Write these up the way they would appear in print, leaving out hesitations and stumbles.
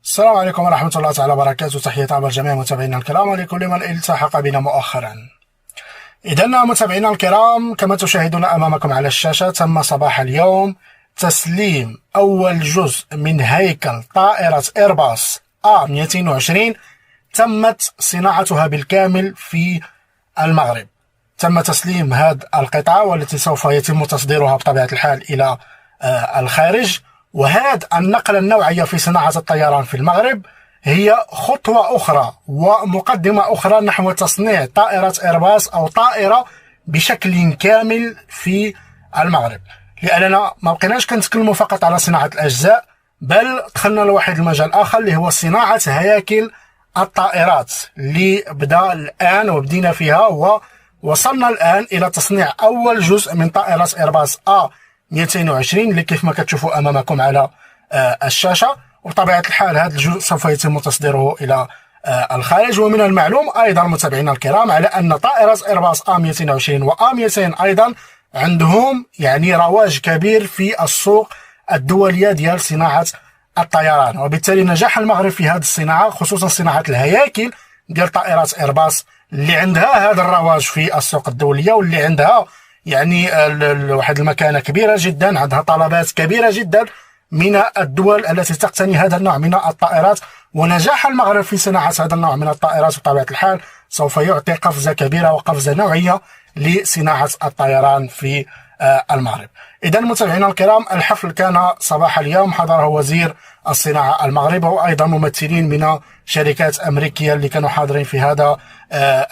السلام عليكم ورحمة الله تعالى وبركاته. تحية طيبة لجميع متابعينا الكرام ولكل من التحق بنا مؤخرا. إذا متابعينا الكرام، كما تشاهدون أمامكم على الشاشة، تم صباح اليوم تسليم أول جزء من هيكل طائرة إيرباص A220. تمت صناعتها بالكامل في المغرب. تم تسليم هذه القطعة والتي سوف يتم تصديرها بطبيعة الحال إلى الخارج. وهذه النقلة النوعية في صناعة الطيران في المغرب هي خطوة أخرى ومقدمة أخرى نحو تصنيع طائرة إيرباص أو طائرة بشكل كامل في المغرب، لأننا ما بقيناش كنتكلموا فقط على صناعة الأجزاء، بل دخلنا لواحد المجال آخر اللي هو صناعة هياكل الطائرات اللي بدأ الآن وبدينا فيها، ووصلنا الآن إلى تصنيع أول جزء من طائرة إيرباص A220 اللي كيف ما كتشوفوا أمامكم على الشاشة. وبطبيعة الحال هذا الجزء سوف يتم تصديره إلى الخارج. ومن المعلوم أيضا متابعينا الكرام على أن طائرة إيرباص A220 و A200 أيضا عندهم رواج كبير في السوق الدولية ديال صناعة الطيران، وبالتالي نجاح المغرب في هذه الصناعة، خصوصا صناعة الهياكل ديال طائرات إيرباص اللي عندها هذا الرواج في السوق الدولية، واللي عندها واحد المكانة كبيرة جدا، عندها طلبات كبيرة جدا من الدول التي تقتني هذا النوع من الطائرات. ونجاح المغرب في صناعة هذا النوع من الطائرات بطبيعة الحال سوف يعطي قفزة كبيرة وقفزة نوعية لصناعة الطيران في المغرب. إذا متابعينا الكرام، الحفل كان صباح اليوم، حضره وزير الصناعة المغربي وأيضا ممثلين من شركات أمريكية اللي كانوا حاضرين في هذا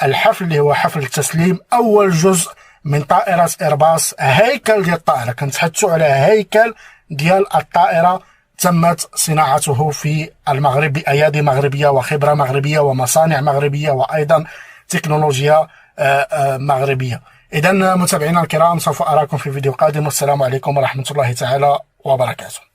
الحفل، اللي هو حفل تسليم أول جزء من طائرة إيرباص. هيكل ديال الطائرة، كنتحدثوا على هيكل ديال الطائرة تمت صناعته في المغرب بأيادي مغربية وخبرة مغربية ومصانع مغربية وأيضا تكنولوجيا مغربية. إذا متابعينا الكرام، سوف أراكم في فيديو قادم، والسلام عليكم ورحمة الله تعالى وبركاته.